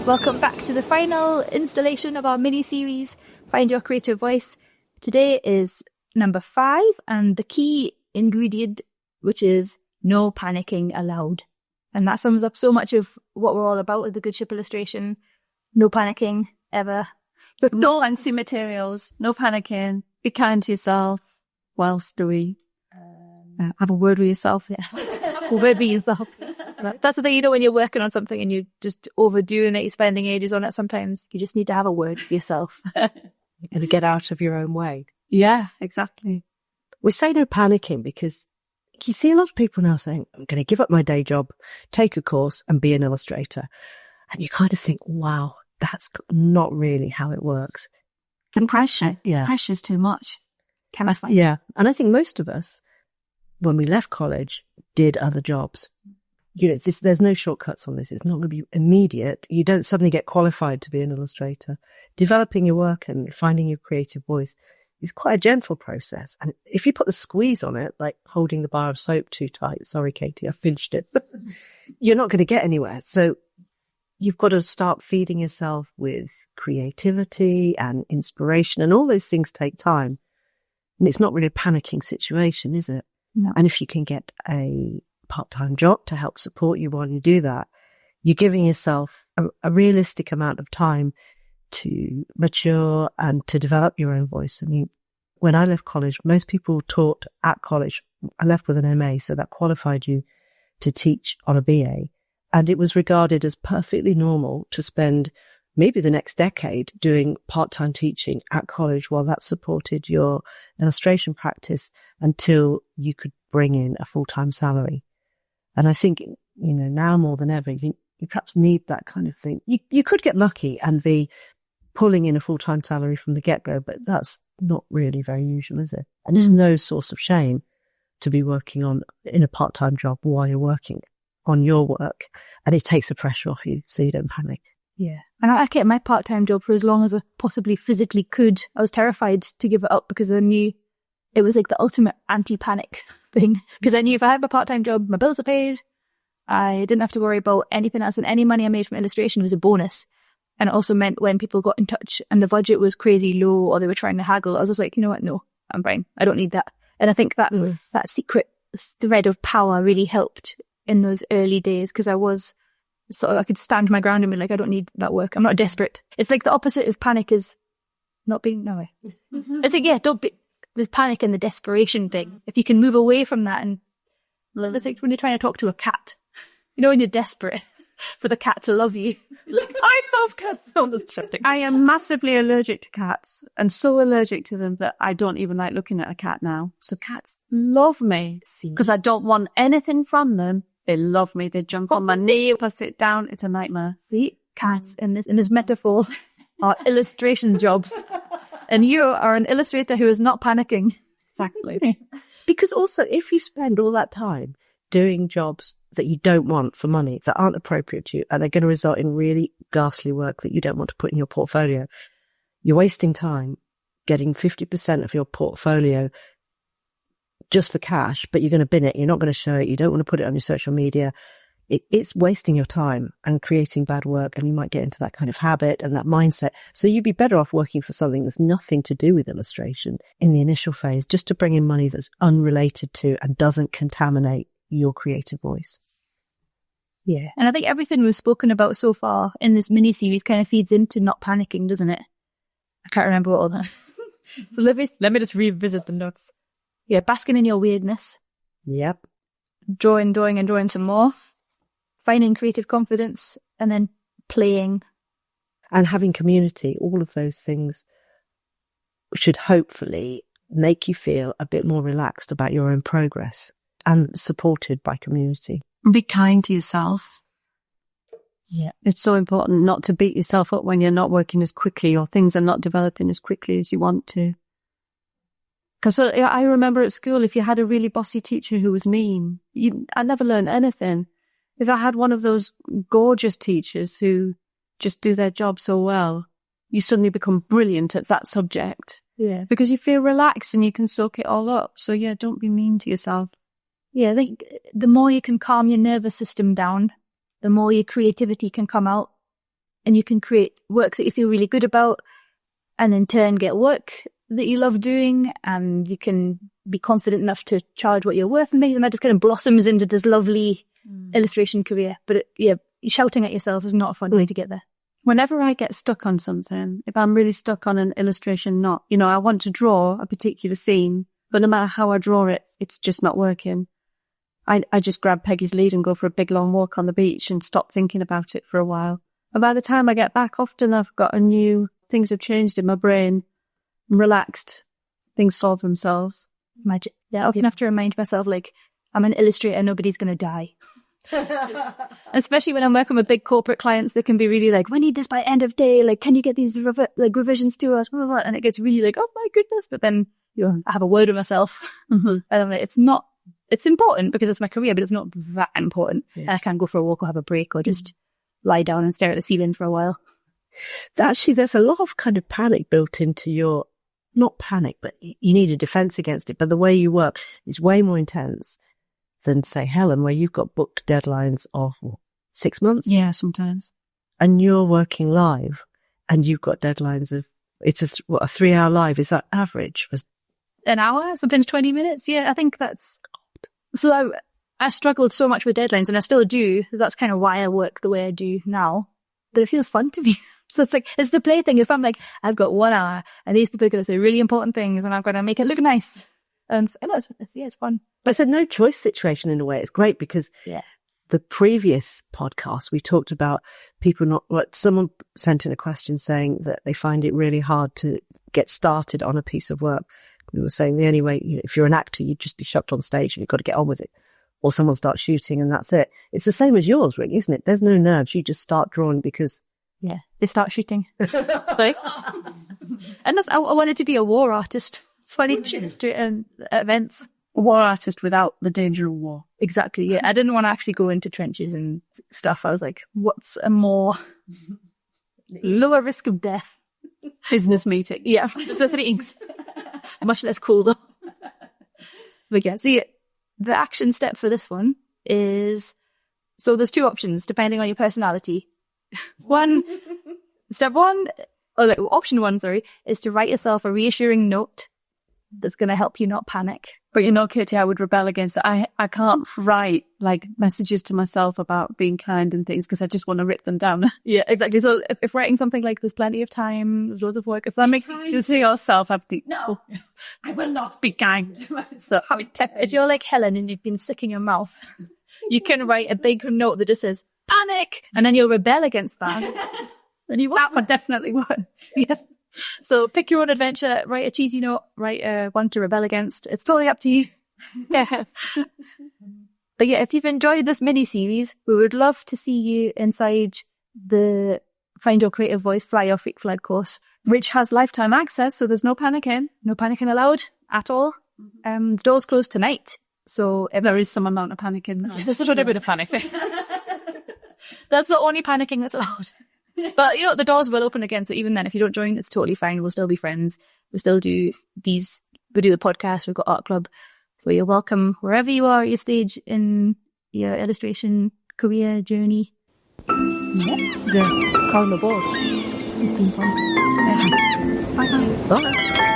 Welcome back to the final installation of our mini-series, Find Your Creative Voice. Today is number 5 and the key ingredient, which is no panicking allowed. And that sums up so much of what we're all about with the Good Ship illustration. No panicking, ever. No fancy materials, no panicking, be kind to yourself. What else do we have a word with yourself? Yeah. A word with yourself. That's the thing, when you're working on something and you're just overdoing it, you're spending ages on it, sometimes you just need to have a word with yourself. And get out of your own way. Yeah, exactly. We say no panicking because you see a lot of people now saying, I'm going to give up my day job, take a course and be an illustrator. And you kind of think, wow, that's not really how it works. And pressure. Yeah. Pressure's too much. Yeah. And I think most of us, when we left college, did other jobs. There's no shortcuts on this. It's not going to be immediate. You don't suddenly get qualified to be an illustrator. Developing your work and finding your creative voice is quite a gentle process. And if you put the squeeze on it, like holding the bar of soap too tight, sorry, Katie, I finished it, you're not going to get anywhere. So you've got to start feeding yourself with creativity and inspiration, and all those things take time. And it's not really a panicking situation, is it? No. And if you can get a part-time job to help support you while you do that, you're giving yourself a realistic amount of time to mature and to develop your own voice. I mean, when I left college, most people taught at college. I left with an MA, so that qualified you to teach on a BA. And it was regarded as perfectly normal to spend maybe the next decade doing part-time teaching at college while that supported your illustration practice until you could bring in a full-time salary. And I think, now more than ever, you perhaps need that kind of thing. You could get lucky and be pulling in a full-time salary from the get-go, but that's not really very usual, is it? And there's no source of shame to be working in a part-time job while you're working on your work, and it takes the pressure off you so you don't panic. Yeah. And I kept my part-time job for as long as I possibly physically could. I was terrified to give it up because I knew it was like the ultimate anti-panic thing. Because I knew if I had my part-time job, my bills are paid. I didn't have to worry about anything else. And any money I made from illustration was a bonus. And it also meant when people got in touch and the budget was crazy low or they were trying to haggle, I was just like, you know what? No, I'm fine. I don't need that. And I think that that secret thread of power really helped in those early days, because I could stand my ground and be like, I don't need that work. I'm not desperate. It's like the opposite of panic is not being, no way. It's like, yeah, don't be, the panic and the desperation thing. If you can move away from that, and it's like when you're trying to talk to a cat, when you're desperate for the cat to love you. Like, I love cats. I'm just shouting. I am massively allergic to cats, and so allergic to them that I don't even like looking at a cat now. So cats love me because I don't want anything from them. They love me. They jump on my knee if I sit down. It's a nightmare. See, cats in this metaphor are illustration jobs. And you are an illustrator who is not panicking. Exactly. Because also, if you spend all that time doing jobs that you don't want for money, that aren't appropriate to you, and are going to result in really ghastly work that you don't want to put in your portfolio, you're wasting time getting 50% of your portfolio just for cash, but you're going to bin it. You're not going to show it. You don't want to put it on your social media. It's wasting your time and creating bad work. And you might get into that kind of habit and that mindset. So you'd be better off working for something that's nothing to do with illustration in the initial phase, just to bring in money that's unrelated to and doesn't contaminate your creative voice. Yeah. And I think everything we've spoken about so far in this mini-series kind of feeds into not panicking, doesn't it? I can't remember what all that. So let me just revisit the notes. Yeah, basking in your weirdness. Yep. Drawing some more. Finding creative confidence, and then playing. And having community. All of those things should hopefully make you feel a bit more relaxed about your own progress and supported by community. Be kind to yourself. Yeah. It's so important not to beat yourself up when you're not working as quickly or things are not developing as quickly as you want to. Because I remember at school, if you had a really bossy teacher who was mean, I never learned anything. If I had one of those gorgeous teachers who just do their job so well, you suddenly become brilliant at that subject. Yeah. Because you feel relaxed and you can soak it all up. So yeah, don't be mean to yourself. Yeah, I think the more you can calm your nervous system down, the more your creativity can come out, and you can create work that you feel really good about, and in turn get work that you love doing, and you can be confident enough to charge what you're worth, and maybe that just kind of blossoms into this lovely illustration career. But shouting at yourself is not a fun way to get there. Whenever I get stuck on something, if I'm really stuck on an illustration knot, I want to draw a particular scene, but no matter how I draw it, it's just not working. I just grab Peggy's lead and go for a big long walk on the beach and stop thinking about it for a while. And by the time I get back, often I've got things have changed in my brain. I'm relaxed. Things solve themselves. Magic. Yeah, I often have to remind myself, like, I'm an illustrator, nobody's going to die. Especially when I'm working with big corporate clients, they can be really like, we need this by end of day. Like, can you get these revisions to us? Blah, blah, blah. And it gets really like, oh my goodness. But then, I have a word with myself. And I'm like, it's important because it's my career, but it's not that important. Yeah. I can go for a walk or have a break or just lie down and stare at the ceiling for a while. Actually, there's a lot of kind of panic built into your, not panic, but you need a defense against it. But the way you work is way more intense than, say, Helen, where you've got booked deadlines of 6 months. Yeah, sometimes. And you're working live and you've got deadlines of, it's a 3-hour live. Is that average? An hour, sometimes 20 minutes. Yeah, I think that's, so I struggled so much with deadlines, and I still do. That's kind of why I work the way I do now. But it feels fun to me. So it's the play thing. If I'm like, I've got 1 hour and these people are going to say really important things and I'm going to make it look nice. And it's fun. But it's a no choice situation in a way. It's great because the previous podcast, we talked about someone sent in a question saying that they find it really hard to get started on a piece of work. We were saying the only way, if you're an actor, you'd just be shoved on stage and you've got to get on with it. Or someone starts shooting and that's it. It's the same as yours, really, isn't it? There's no nerves. You just start drawing because... Yeah, they start shooting. Like, and I wanted to be a war artist. It's funny, at events. A war artist without the danger of war. Exactly, yeah. I didn't want to actually go into trenches and stuff. I was like, what's a more lower risk of death? Business meeting. Yeah, business meetings. Much less cool, though. But yeah, see, the action step for this one is, so there's 2 options depending on your personality. Option one, is to write yourself a reassuring note that's going to help you not panic. But Katie, I would rebel against it. I can't write like messages to myself about being kind and things because I just want to rip them down. Yeah, exactly. So if writing something like there's plenty of time, there's loads of work, if that makes you see yourself, no, I will not be kind. So if you're like Helen and you've been sick in your mouth, you can write a big note that just says panic, and then you'll rebel against that. And that would definitely work. Yes. So pick your own adventure, write a cheesy note, write one to rebel against. It's totally up to you. Yeah. But yeah, if you've enjoyed this mini-series, we would love to see you inside the Find Your Creative Voice Fly Your Freak Flag course, which has lifetime access, so there's no panicking. No panicking allowed at all. The doors close tonight, so if there is some amount of panicking. There's a little bit of panicking. That's the only panicking that's allowed. But, the doors will open again, so even then, if you don't join, it's totally fine. We'll still be friends. We still do we do the podcast, we've got art club. So you're welcome wherever you are at your stage in your illustration career journey. Yeah. Come aboard. This has been fun. Yes. Bye-bye. Bye.